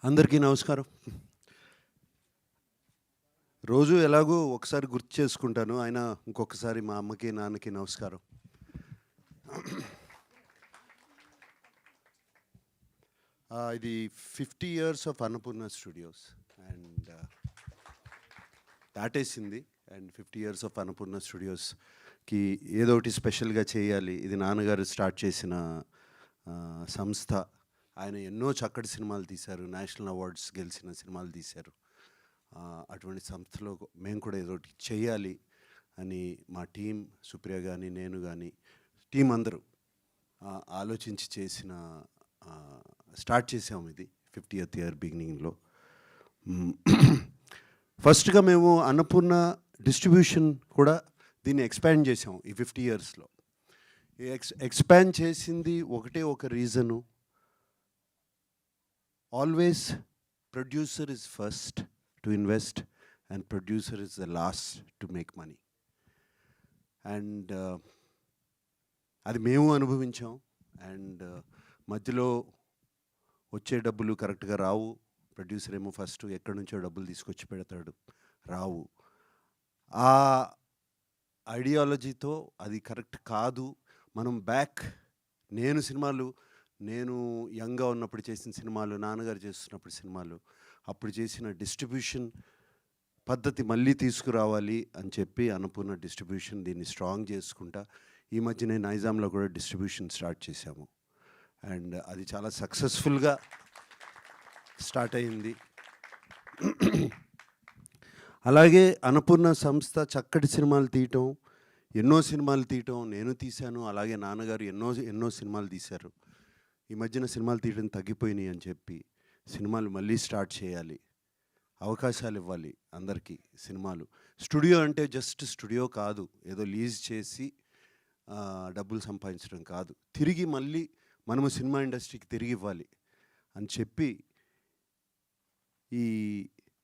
అందరికీ నమస్కారం. రోజు ఎలాగో ఒకసారి గుర్తు చేసుకుంటాను. అయినా ఇంకొకసారి మా అమ్మకి, నాన్నకి నమస్కారం. ఇది 50 years of Annapurna studios and దాటేసింది. అండ్ 50 ఇయర్స్ ఆఫ్ అన్నపూర్ణ స్టూడియోస్కి ఏదో ఒకటి స్పెషల్గా చేయాలి. ఇది నాన్నగారు స్టార్ట్ చేసిన సంస్థ. ఆయన ఎన్నో చక్కటి సినిమాలు తీశారు, నేషనల్ అవార్డ్స్ గెలిచిన సినిమాలు తీశారు. అటువంటి సంస్థలో మేము కూడా ఏదో ఒకటి చేయాలి అని మా టీం, సుప్రియ కానీ, నేను కానీ, టీం అందరూ ఆలోచించి చేసిన స్టార్ట్ చేసాము. ఇది 50th ఇయర్ బిగినింగ్లో. ఫస్ట్గా మేము అన్నపూర్ణ డిస్ట్రిబ్యూషన్ కూడా దీన్ని ఎక్స్పాండ్ చేసాము ఈ 50 ఇయర్స్లో. ఎక్స్పాండ్ చేసింది ఒకటే ఒక reason, always producer is first to invest and producer is the last to make money. And అది మేము అనుభవించాం. అండ్ మధ్యలో వచ్చే డబ్బులు కరెక్ట్గా రావు. ప్రొడ్యూసర్ ఏమో ఫస్ట్ ఎక్కడి నుంచో డబ్బులు తీసుకొచ్చి పెడతాడు, రావు. ఆ ఐడియాలజీతో అది కరెక్ట్ కాదు. మనం నేను యంగ్గా ఉన్నప్పుడు చేసిన సినిమాలు, నాన్నగారు చేస్తున్నప్పుడు సినిమాలు, అప్పుడు చేసిన డిస్ట్రిబ్యూషన్ పద్ధతి మళ్ళీ తీసుకురావాలి అని చెప్పి అన్నపూర్ణ డిస్ట్రిబ్యూషన్ దీన్ని స్ట్రాంగ్ చేసుకుంటా ఈ మధ్యనే నైజాంలో కూడా డిస్ట్రిబ్యూషన్ స్టార్ట్ చేశాము. అండ్ అది చాలా సక్సెస్ఫుల్గా స్టార్ట్ అయింది. అలాగే అన్నపూర్ణ సంస్థ చక్కటి సినిమాలు తీయటం, ఎన్నో సినిమాలు తీయటం నేను తీశాను. అలాగే నాన్నగారు ఎన్నో సినిమాలు తీశారు. ఈ మధ్యన సినిమాలు తీయడం తగ్గిపోయినాయి అని చెప్పి సినిమాలు మళ్ళీ స్టార్ట్ చేయాలి, అవకాశాలు ఇవ్వాలి అందరికీ. సినిమాలు స్టూడియో అంటే జస్ట్ స్టూడియో కాదు, ఏదో లీజ్ చేసి డబ్బులు సంపాదించడం కాదు, తిరిగి మళ్ళీ మనము సినిమా ఇండస్ట్రీకి తిరిగి ఇవ్వాలి అని చెప్పి ఈ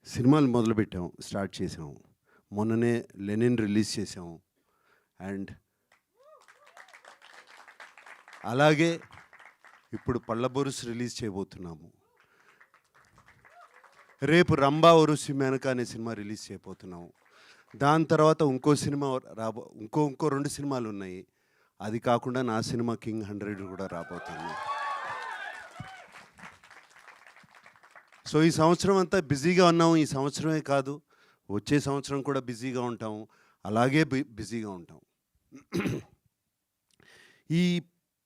సినిమాలు మొదలుపెట్టాము, స్టార్ట్ చేసాము. మొన్ననే లెనిన్ రిలీజ్ చేసాము. అండ్ అలాగే ఇప్పుడు పళ్ళబొరుసు రిలీజ్ చేయబోతున్నాము. రేపు రంభా ఒరుసి మేనక అనే సినిమా రిలీజ్ చేయబోతున్నాము. దాని తర్వాత ఇంకో సినిమా ఇంకో 2 సినిమాలు ఉన్నాయి. అది కాకుండా నా సినిమా కింగ్ 100 కూడా రాబోతుంది. సో ఈ సంవత్సరం అంతా బిజీగా ఉన్నాము. ఈ సంవత్సరమే కాదు, వచ్చే సంవత్సరం కూడా బిజీగా ఉంటాము. అలాగే బిజీగా ఉంటాం. ఈ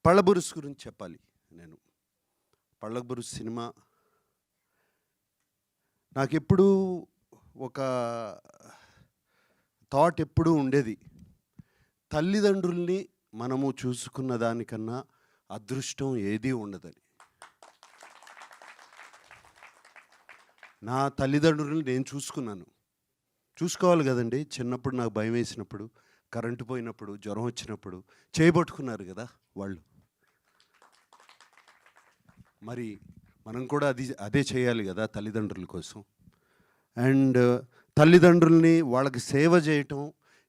పళ్ళబొరుసు గురించి చెప్పాలి. నేను పళ్ళబొరుసు సినిమా నాకెప్పుడు ఒక థాట్ ఎప్పుడూ ఉండేది, తల్లిదండ్రుల్ని మనము చూసుకున్న దానికన్నా అదృష్టం ఏదీ ఉండదని. నా తల్లిదండ్రుల్ని నేను చూసుకోవాలి కదండి. చిన్నప్పుడు నాకు భయం వేసినప్పుడు, కరెంటు పోయినప్పుడు, జ్వరం వచ్చినప్పుడు చేయబట్టుకున్నారు కదా వాళ్ళు. మరి మనం కూడా అదే చేయాలి కదా తల్లిదండ్రుల కోసం. అండ్ తల్లిదండ్రుల్ని వాళ్ళకి సేవ చేయటం,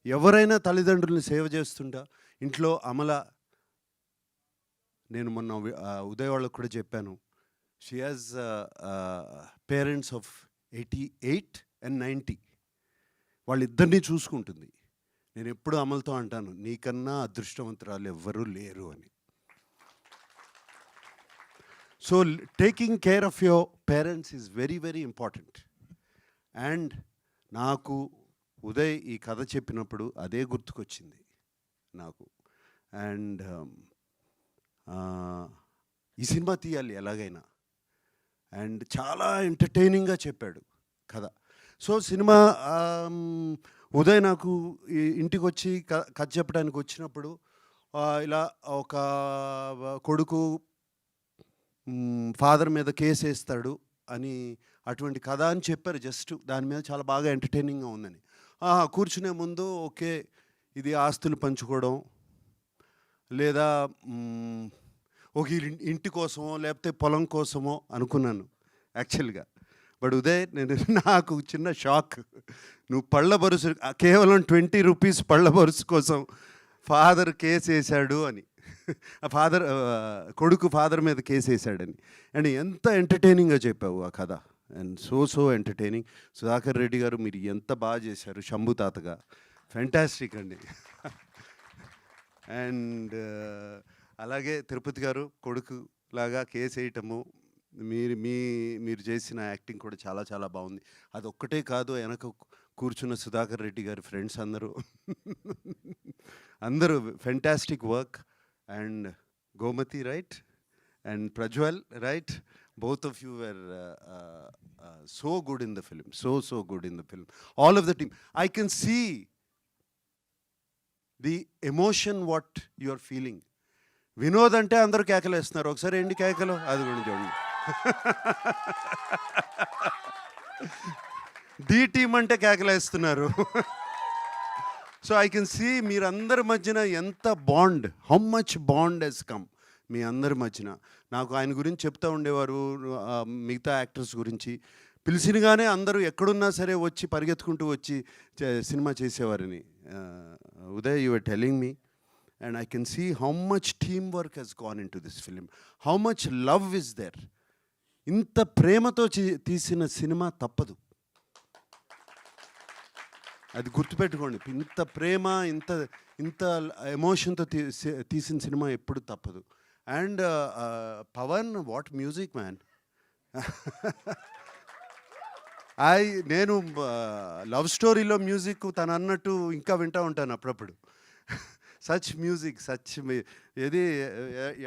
ఎవరైనా తల్లిదండ్రుల్ని సేవ చేస్తుంటా. ఇంట్లో నేను మొన్న ఉదయ్ వాళ్ళకు కూడా చెప్పాను, she has parents of 88 and 90. వాళ్ళిద్దరినీ చూసుకుంటుంది. నేను ఎప్పుడు అమలతో అంటాను, నీకన్నా అదృష్టవంతురాలు ఎవ్వరూ లేరు అని. So taking care of your parents is very very important. And నాకు ఉదయ్ ఈ కథ చెప్పినప్పుడు అదే గుర్తుకొచ్చింది నాకు. అండ్ ఈ సినిమా తీయాలి ఎలాగైనా. అండ్ చాలా ఎంటర్టైనింగ్గా చెప్పాడు కథ. సో సినిమా ఉదయ్ నాకు ఇంటికి వచ్చి కథ చెప్పడానికి వచ్చినప్పుడు ఇలా ఒక కొడుకు ఫాదర్ మీద కేసు వేస్తాడు అని అటువంటి కథ అని చెప్పారు. జస్ట్ దాని మీద చాలా బాగా ఎంటర్టైనింగ్గా ఉందని. కూర్చునే ముందు ఓకే, ఇది ఆస్తులు పంచుకోవడం లేదా ఒక ఇంటి కోసమో లేకపోతే పొలం కోసమో అనుకున్నాను యాక్చువల్గా. బట్ ఉదయ్ నాకు చిన్న షాక్, నువ్వు కేవలం 20 రూపీస్ పళ్ళ బరుసు కోసం ఫాదర్ కేసు వేశాడు అని. ఫాదర్ కొడుకు ఫాదర్ మీద కేసు వేసాడని. అండ్ ఎంత ఎంటర్టైనింగ్గా చెప్పావు ఆ కథ. And so entertaining. Sudhakar Reddy గారు మీరు ఎంత బాగా చేశారు శంభు తాతగా. ఫెంటాస్టిక్ అండి. అండ్ అలాగే తిరుపతి గారు కొడుకు లాగా కేసు వేయటము, మీరు చేసిన యాక్టింగ్ కూడా చాలా చాలా బాగుంది. అదొక్కటే కాదు, వెనక కూర్చున్న సుధాకర్ రెడ్డి గారి ఫ్రెండ్స్ అందరూ fantastic work. And Gomathi right and Prajwal right, both of you were so good in the film, so good in the film, all of the team. I can see the emotion what you are feeling. Vinod అంటే అందరూ కేకలు వేస్తున్నారు, ఒకసారి ఏంటి కేకలు అది కూడా చూడండి. డి టీమ్ అంటే కేకలు వేస్తున్నారు. సో ఐ కెన్ సీ మీరందరి మధ్యన ఎంత bond, how much bond has come మీ అందరి మధ్యన. నాకు ఆయన గురించి చెప్తూ ఉండేవారు, మిగతా యాక్టర్స్ గురించి పిలిచినగానే అందరూ ఎక్కడున్నా సరే వచ్చి పరిగెత్తుకుంటూ వచ్చి సినిమా చేసేవారని. Uday, you are telling me, and I can see how much team work has gone into this film, how much love is there. ఇంత ప్రేమతో తీసిన సినిమా తప్పదు, అది గుర్తుపెట్టుకోండి. ఇంత ప్రేమ, ఇంత ఎమోషన్తో తీసిన సినిమా ఎప్పుడు తప్పదు. And Pawan, what music man. నేను లవ్ స్టోరీలో మ్యూజిక్ తను అన్నట్టు ఇంకా వింటూ ఉంటాను అప్పుడప్పుడు. సచ్ మ్యూజిక్, సచ్ ఏది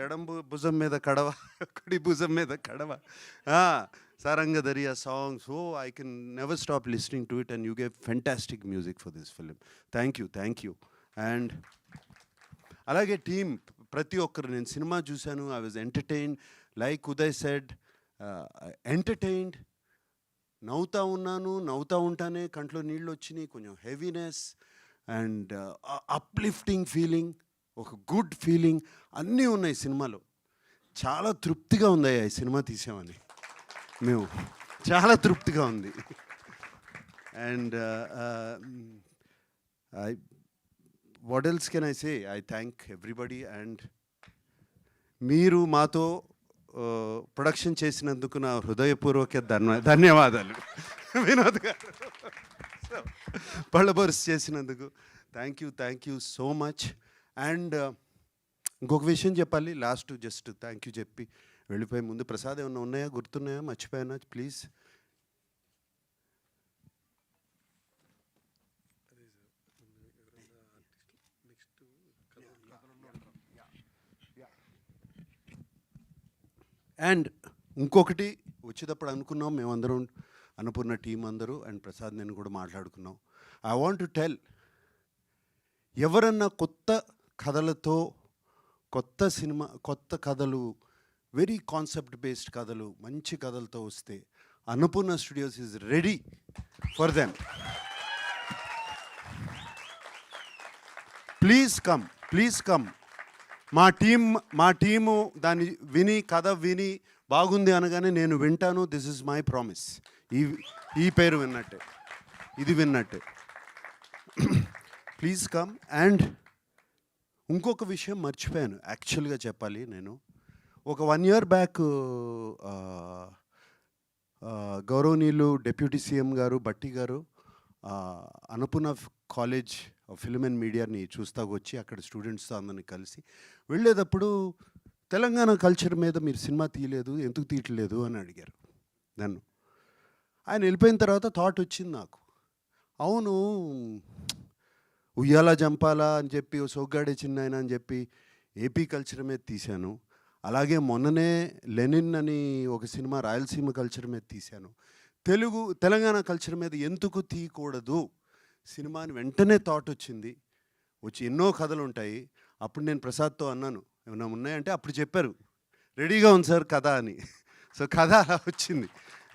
ఎడం భుజం మీద కడవ, కుడి భుజం మీద కడవ, Saranga Dariya song. So I can never stop listening to it, and you gave fantastic music for this film. Thank you. And అలాగే టీమ్ ప్రతి ఒక్కరు, నేను సినిమా చూశాను, I was entertained. Like Uday said, entertained. నవ్వుతూ ఉంటానే కంట్లో నీళ్ళు వచ్చినాయి, కొంచెం హెవీనెస్ అండ్ అప్లిఫ్టింగ్ ఫీలింగ్, ఒక గుడ్ ఫీలింగ్ అన్నీ ఉన్నాయి సినిమాలో. చాలా తృప్తిగా ఉంది ఈ సినిమా తీసామని, మేము చాలా తృప్తిగా ఉంది. And what else can I say? I thank everybody. And మీరు మాతో ప్రొడక్షన్ చేసినందుకు నా హృదయపూర్వక ధన్యవాదాలు. వినోద్ గారు పళ్ళబొరుసు చేసినందుకు thank you so much. And ఇంకొక విషయం చెప్పాలి లాస్ట్, జస్ట్ థ్యాంక్ యూ చెప్పి వెళ్ళిపోయే ముందు, ప్రసాద్ ఏమన్నా ఉన్నాయా, గుర్తున్నాయా, మర్చిపోయానా ప్లీజ్? అండ్ ఇంకొకటి వచ్చేటప్పుడు అనుకున్నాం మేమందరం, అన్నపూర్ణ టీం అందరూ అండ్ ప్రసాద్ నేను కూడా మాట్లాడుకున్నాం. ఐ వాంట్ టు టెల్, ఎవరన్నా కొత్త కథలతో, కొత్త సినిమా, కొత్త కథలు, వెరీ కాన్సెప్ట్ బేస్డ్ కథలు, మంచి కథలతో వస్తే Annapurna studios is ready for them. Please come. మా టీము దాన్ని విని, కథ విని బాగుంది అనగానే నేను వింటాను. This is my promise. ఈ పేరు విన్నట్టే, ఇది విన్నట్టే. Please come. అండ్ ఇంకొక విషయం మర్చిపోయాను యాక్చువల్గా చెప్పాలి. నేను ఒక 1 year బ్యాక్ గౌరవనీయులు డిప్యూటీ సీఎం గారు బట్టి గారు అన్నపూర్ణ కాలేజ్ ఫిల్మ్ అండ్ మీడియాని చూస్తాకు వచ్చి అక్కడ స్టూడెంట్స్తో అందరిని కలిసి వెళ్ళేటప్పుడు, తెలంగాణ కల్చర్ మీద మీరు సినిమా తీయలేదు, ఎందుకు తీయట్లేదు అని అడిగారు నన్ను. ఆయన వెళ్ళిపోయిన తర్వాత థాట్ వచ్చింది నాకు, అవును ఉయ్యాల జంపాల అని చెప్పి, సోగ్గాడే చిన్నాయన అని చెప్పి ఏపీ కల్చర్ మీద తీశాను. అలాగే మొన్ననే లెనిన్ అని ఒక సినిమా రాయలసీమ కల్చర్ మీద తీశాను. తెలంగాణ కల్చర్ మీద ఎందుకు తీయకూడదు సినిమాని వెంటనే థాట్ వచ్చింది. ఎన్నో కథలు ఉంటాయి. అప్పుడు నేను ప్రసాద్తో అన్నాను, ఏమైనా ఉన్నాయంటే అప్పుడు చెప్పారు రెడీగా ఉంది సార్ కథ అని. సో కథ అలా వచ్చింది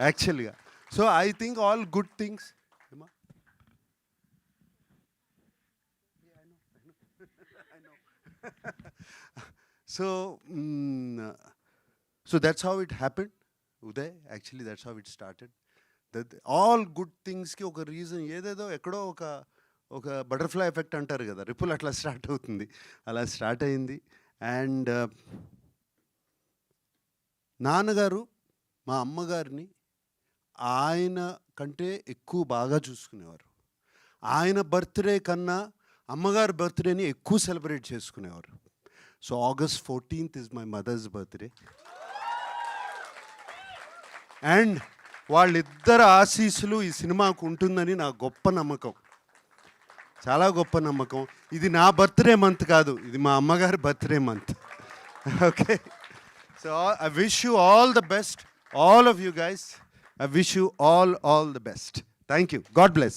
యాక్చువల్గా. So I think all good things. So that's how it happened, Uday. Actually, that's how it started. That all good things ki oka reason ఏదేదో ఎక్కడో ఒక బటర్ఫ్లై ఎఫెక్ట్ అంటారు కదా, రిపుల్ అట్లా స్టార్ట్ అవుతుంది, అలా స్టార్ట్ అయింది. అండ్ నాన్నగారు మా అమ్మగారిని ఆయన కంటే ఎక్కువ బాగా చూసుకునేవారు. ఆయన బర్త్డే కన్నా అమ్మగారి బర్త్డేని ఎక్కువ సెలబ్రేట్ చేసుకునేవారు. So August 14th is my mother's birthday. And వాళ్ళిద్దరు ఆశీస్సులు ఈ సినిమాకు ఉంటుందని నా గొప్ప నమ్మకం, చాలా గొప్ప నమ్మకం. ఇది నా బర్త్డే మంత్ కాదు, ఇది మా అమ్మగారి birthday month. Okay, so I wish you all the best, all of you guys. I wish you all the best. Thank you. God bless.